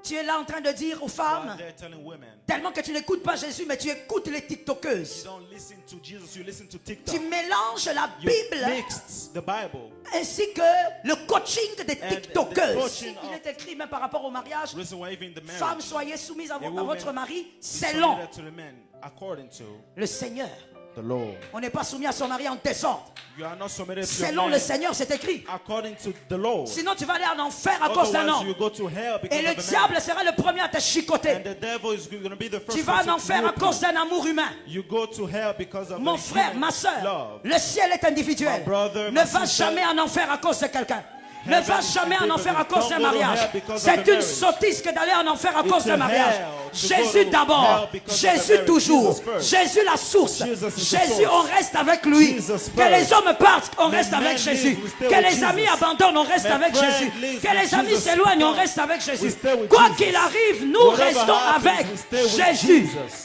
Tu es là en train de dire aux femmes, they're telling women, tellement que tu n'écoutes pas Jésus, mais tu écoutes les you TikTokeuses. don't listen to Jesus, you listen to TikTok. Tu mélanges la You Bible mixed the Bible. ainsi que le coaching des the TikTokeuses. coaching Il of- est écrit même par rapport au mariage. Reason why even the marriage, Femmes, soyez soumises à woman votre mari is selon submitted to the men according to le Seigneur. the Lord. On n'est pas soumis à son mari en désordre. You are not submitted to Selon your le man Seigneur, c'est écrit. according to the Lord. Sinon, tu vas aller en enfer à cause d'un Otherwise, homme. you go to hell because Et le of a diable man. sera le premier à te chicoter. And the devil is going to be the first Tu vas en person to enfer à whoop cause you. d'un amour humain. You go to hell because of Mon a frère, human ma soeur, love. le ciel est individuel. My brother, Ne my va sister. jamais en enfer à cause de quelqu'un. Ne Heaven va is jamais en individual. enfer à cause d'un Don't go to mariage. hell because of C'est the une marriage. sottise que d'aller en enfer à It's cause d'un a mariage. hell to Jésus go to d'abord. hell because of the Jésus marriage. toujours. Jesus first. Jésus la source. Jesus is the Jésus, source. on reste avec lui. Jesus Que les first. hommes partent, on May reste men avec leave, Jésus. we stay Que with les amis Jesus. abandonnent, on reste May avec friends Jésus. leave, Que les amis Jesus s'éloignent, on gone. reste avec Jésus. We stay with Quoi Jesus. qu'il arrive, nous Whatever restons happens, avec we stay with Jésus. Jesus.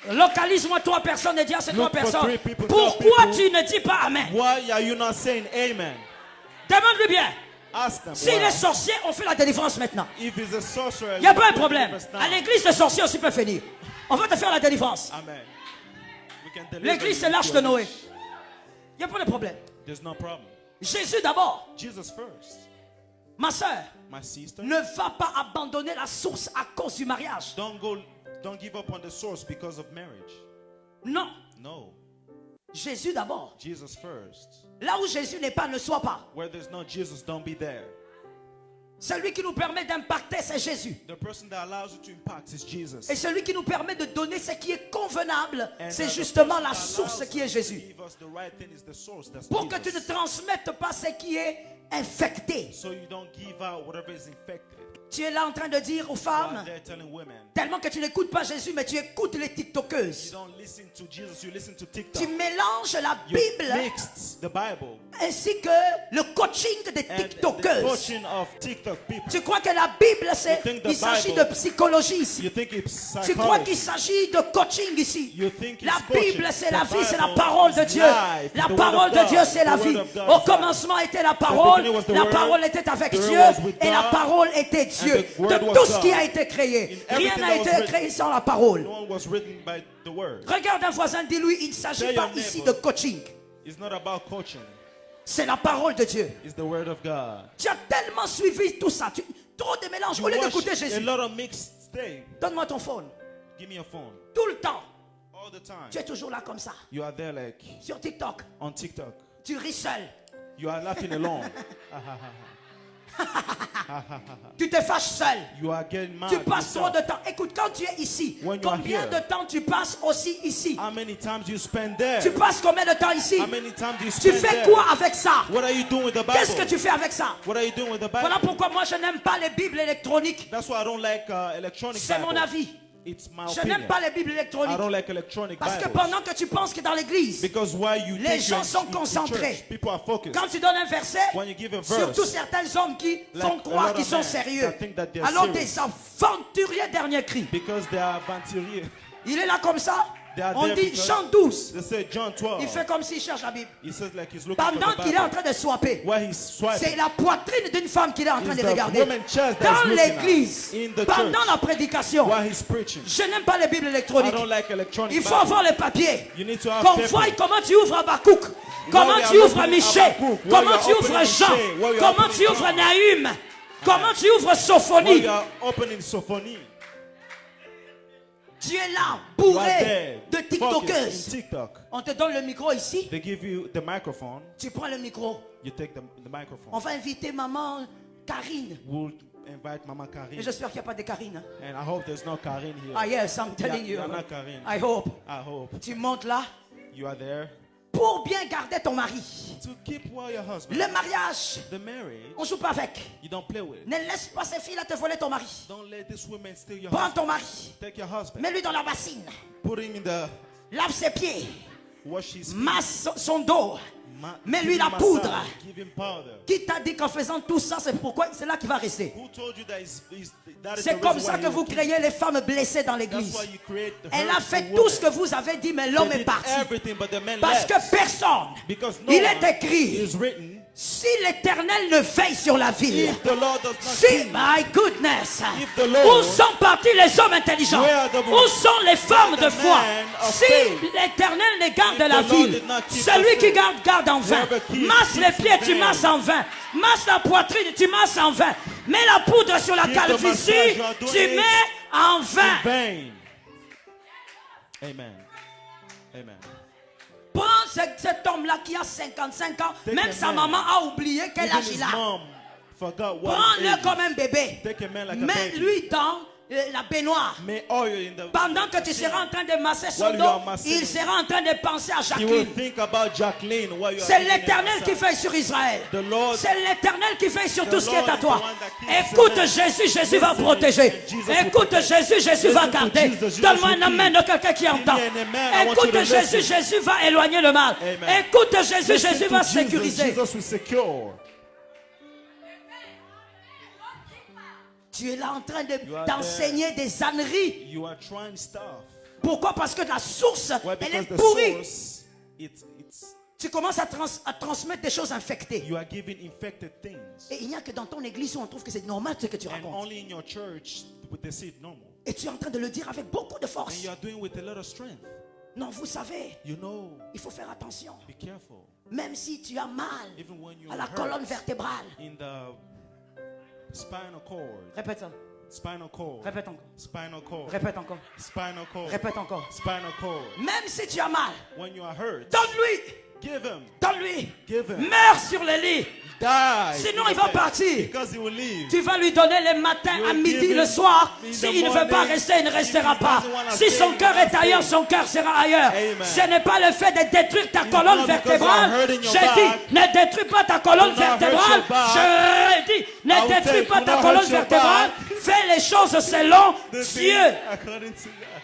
Localise-moi trois personnes et dis à ces trois Look for personnes. three people, Pourquoi tell people. tu ne dis pas Amen? Why are you not saying amen? Demande-lui bien. Ask them. S'il why. est sorcier, on fait la délivrance maintenant. If he's a sorcerer, Il n'y a you pas un do problème. deliverance now. À l'église, le sorcier aussi peut finir. On va te faire la délivrance. Amen. We can deliver L'église, you c'est l'arche to de a Noé. wish. Il n'y a pas de problème. There's no problem. Jésus d'abord. Jesus first. Ma soeur, My sister, ne va pas abandonner la source à cause du mariage. don't give up on the source because of marriage. Non. No. Jésus d'abord. Jesus first. Là où Jésus n'est pas, ne sois pas. Where there's no Jesus, don't be there. Celui qui nous permet d'impacter, c'est Jésus. The person that allows you to impact is Jesus. Et celui qui nous permet de donner ce qui est convenable, And c'est the justement person la that source allows qui est us to Jésus. give us the right thing is the source, that's Pour que tu ne Jesus. transmettes pas ce qui est infecté. So you don't give out whatever is infected. Tu es là en train de dire aux While femmes, they're telling women, tellement que tu n'écoutes pas Jésus, mais tu écoutes les you TikTokeuses. don't listen to Jesus, you listen to Tu TikTok. mélanges la You Bible mixed the Bible ainsi que le coaching des and the TikTokeuses. coaching of TikTok people. Tu crois que la Bible, You think the il s'agit Bible- de psychologie ici. You think it's Tu crois qu'il psychology. s'agit de coaching ici. You think La it's coaching. Bible, c'est The la vie, c'est la Bible parole de is Dieu. life. La The word parole of de God. Dieu, c'est la The vie. word of God Au is commencement était la The parole. beginning was the La word. parole était avec The word Dieu. was with Et la God. parole était Dieu. the word De was tout ce God. qui a été créé. In Rien everything n'a that été was written. créé sans la parole. No one was written by the word. Regarde un voisin, dis-lui, il ne s'agit Tell pas your ici de neighbor. coaching. It's not about coaching. C'est la parole de Dieu. It's the word of God. Tu as tellement suivi tout ça. Trop de mélanges. Au lieu You d'écouter watch a Jésus, lot of mixed things. donne-moi ton phone. Give me a phone. Tout le temps. All the time. Tu es toujours là comme ça. You are there like Sur TikTok. on TikTok. Tu ris seul. You are laughing alone. Tu te fâches seul. You are getting mad. Tu passes trop yourself. de temps. Écoute, quand tu es ici, When you are combien here. de temps tu passes aussi ici? How many times you spend there? Tu passes combien de temps ici? How many times you Tu spend fais there? quoi avec ça? What are you doing with the Bible? Qu'est-ce que tu fais avec ça? What are you doing with the Bible? Voilà pourquoi moi je n'aime pas les Bibles électroniques. That's why I don't like electronic C'est mon Bible. avis. It's my Je opinion. n'aime pas les Bibles I électroniques. don't like electronic Parce que Bibles. pendant que tu penses que dans l'église, Because while you les think gens you're sont in concentrés. church, people are focused. quand tu donnes un verset, When you give a verse, surtout certains hommes qui font like a croire lot qu'ils of sont men sérieux, that think that they're alors serious. des aventuriers dernier cri. Because they are aventuriers. Il est là comme ça. They are On there dit because Jean 12. They say John 12. Il fait comme s'il cherche la Bible. He says like he's looking Pendant for the qu'il est en Bible. train de swapper, While he's swiping. c'est la poitrine d'une femme qu'il est en train It's de the regarder. woman chest that Dans he's looking l'église, at in the pendant church. la prédication, While he's preaching. je n'aime pas les Bibles I électroniques. don't like electronic Il faut Bible. avoir les papiers. You need to have Qu'on paper. voie comment tu ouvres Habakkuk, comment we are tu ouvres opening Michée, Habakkuk, while comment you are tu ouvres opening Jean, Michée, while you are comment opening tu ouvres John. Nahum, comment tu ouvres While Sophonie. you are opening Sophonie. Tu es là, You are bourré there. de Focused TikTokeuses. in TikTok. On te donne le micro ici, They give you the microphone. tu prends le micro. You take the microphone. On va inviter maman Karine. We'll invite Mama Karine. Et j'espère qu'il n'y a pas de Karine. And I hope there's no Karine here. Ah yes, I'm telling you. you're not Karine. I hope. I hope. Tu montes là You are there pour bien garder ton mari. to keep well your husband. Le mariage, The marriage, on ne joue pas avec. you don't play with. Ne laisse pas ces filles-là te voler ton mari. Don't let this woman steal your Prends husband. ton mari. Take your husband. Mets-lui dans la bassine. Put him in the Lave ses pieds. wash his feet. Masse son dos. Mets-lui Give la him massage. poudre. Give him powder. Qui t'a dit qu'en faisant tout ça, c'est pourquoi c'est là qu'il va rester? Who told you that that is the C'est comme reason ça why que he vous will keep- créez les femmes blessées dans That's l'église. why you create the Elle a hurtful fait woman. tout ce que vous avez dit, mais l'homme They est did parti. everything, but the man Parce left. que personne, Because no il one est écrit, is written. Si l'Éternel ne veille sur la ville, If the Lord does not si, keep, my goodness, If the Lord- où sont partis les hommes intelligents? Where are the- Où sont les femmes where de the foi? men of Si faith? l'Éternel ne garde If la the Lord ville, did not keep celui the qui faith, garde en vain. whoever keeps- Masse les keeps pieds, in tu vain. masses en vain. Masse la poitrine, tu masses en vain. Mets la poudre sur la Give the calvitie, massage, you are doing tu it mets en in vain. vain. Amen. Amen. Prends cet homme-là qui a 55 ans, Take même a sa man. maman a oublié quel Even âge his il a. mom forgot what Prends-le age comme is. un bébé. Take a man like a baby. Mets-lui dans la baignoire. May oil in the Pendant que tu seras en train de masser son While you dos, are massing il sera en train de penser à You will Jacqueline. think about Jacqueline while you are C'est thinking l'Éternel about qui Sarah. veille sur Israël. The Lord- C'est l'Éternel qui veille sur The tout ce qui est Lord à is toi. the one that keeps Écoute the man. Jésus, Jésus va Listen, protéger. Jesus will Écoute protect. Jésus, Jésus va Listen to garder. Jesus, Jesus Donne-moi will un amen keep. de quelqu'un qui entend. Give me an amen, I want Écoute you to Jésus, listen. Jésus va éloigner le mal. Amen. Écoute Jésus, Listen Jésus to va Jesus, sécuriser. Jesus will secure. Tu es là en train You are d'enseigner des âneries. You are trying stuff. Pourquoi? Parce que la source, Why? elle Because est the pourrie. source, it's Tu commences à transmettre des choses infectées. you are giving infected things. Et il n'y a que dans ton église où on trouve que c'est normal ce que tu And racontes. only in your church would they see it normal. Et tu es en train de le dire avec beaucoup de And force. you are doing with a lot of strength. Non, vous savez, You know, il faut faire attention. be careful. Même si tu as mal Even when you à la hurt colonne vertébrale. in the spinal cord, Répète ça. spinal cord, Répète encore. spinal cord, Répète encore. spinal cord, Répète encore. spinal cord. Même si tu as mal, When you are hurt, donne-lui. give him, Donne-lui. give him. Meurs sur le lit. Die. Sinon, in il the va bed. partir. Because he will leave. Tu vas lui donner le matin, You à will midi, give le him soir. in the S'il ne veut pas morning. rester, il ne If restera he pas. doesn't wanna Si stay, son he cœur will est ailleurs, stay. son cœur sera ailleurs. Amen. Ce n'est pas le fait de détruire ta colonne not because vertébrale. you are hurting your J'ai back. dit, ne détruis pas ta colonne Do not hurt vertébrale. your back. Je dis, I ne will détruis say, pas do ta not colonne hurt your vertébrale. back. Fais les choses selon The thing Dieu. according to God.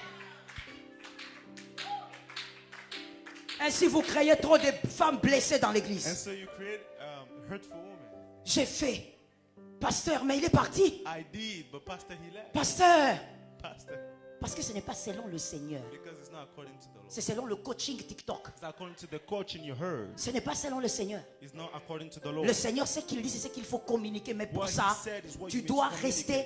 Ainsi, vous créez trop de femmes blessées dans And l'église. so you create hurtful women. J'ai fait. Pasteur, mais il est parti. I did, but Pastor, he left. Pasteur. Pastor, Parce que ce n'est pas selon le Seigneur. because it's not according to the Lord. C'est selon le coaching TikTok. It's according to the coaching you heard. Ce n'est pas selon le Seigneur. It's not according to the Lord. Le Seigneur, ce qu'il dit, c'est ce qu'il faut communiquer. Mais pour What he ça, said is what tu you need dois to rester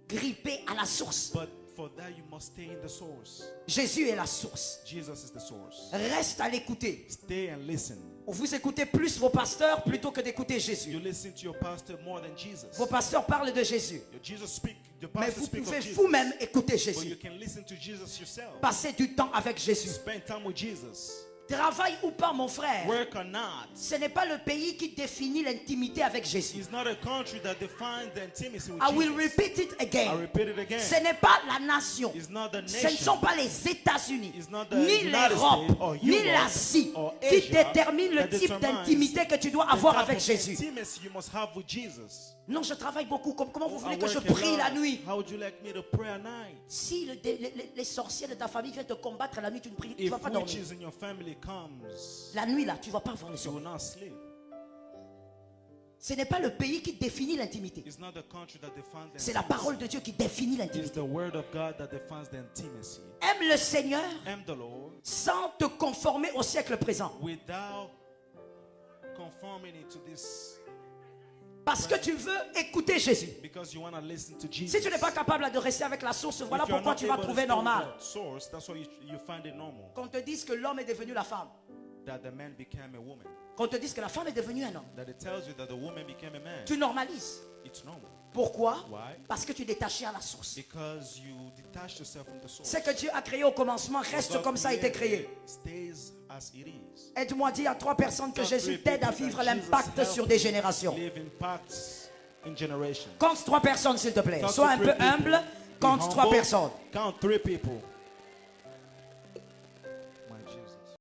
grippé à la source. But for that, you must stay in the source. Jésus est la source. Jesus is the source. Reste à l'écouter. Stay and listen. Vous écoutez plus vos pasteurs plutôt que d'écouter You Jésus. listen to your pastor more than Jesus. Vos pasteurs parlent de Jésus. Your Jesus speak. Your Mais pastor vous speak pouvez of Jesus. vous-même écouter But you Jésus. can listen to Jesus yourself. Passer du temps avec Jésus. Spend time with Jesus. Travaille ou pas, mon frère. Work or not. Ce n'est pas le pays qui définit l'intimité avec Jésus. It's not a country that defines the intimacy with I will Jesus. repeat it I again. repeat it again. Ce n'est pas la nation. It's not the Ce ne nation. sont pas les États-Unis, It's not the ni United l'Europe, States or ni Europe l'Asie or qui Asia déterminent le that type determines d'intimité que tu dois the avoir type avec of Jésus. intimacy you must have with Jesus. Non, je travaille beaucoup. Comment vous voulez I que je work a prie lot. la nuit? How would you like me to pray at night? Si les sorciers de ta famille viennent te combattre la nuit, tu ne pries, tu If vas pas dormir. witches in your family comes, La nuit là, tu vas pas voir le you soleil. will not sleep. Ce n'est pas le pays qui définit l'intimité. It's not the country that defines the C'est la parole de Dieu qui définit It's l'intimité. the word of God that defines the intimacy. Aime le Seigneur Am the Lord sans te conformer au siècle présent. without conforming into this, Parce que tu veux écouter Jésus. because you want to listen to Jesus. Si tu n'es pas capable de rester avec la source, voilà If you're pourquoi not tu vas able to trouver stay with normal. the source, that's why you find it normal Qu'on te dise que l'homme est devenu la femme. that the man became a woman. Qu'on te dise que la femme est devenue un homme. That it tells you that the woman became a man. Tu normalises. It's normal. Pourquoi? Why? Parce que tu es détaché à la source. Because you detach yourself from the source. Ce que Dieu a créé au commencement reste God comme ça a été créé. stays as it is. Aide-moi à dire à 3 personnes que Tell Jésus 3 t'aide à people vivre that l'impact Jesus sur helped des générations. Live impacts in generation. Compte 3 personnes s'il te plaît. Talk Sois to un 3 peu people. humble. Be Compte 3 humble. personnes. Count 3 people.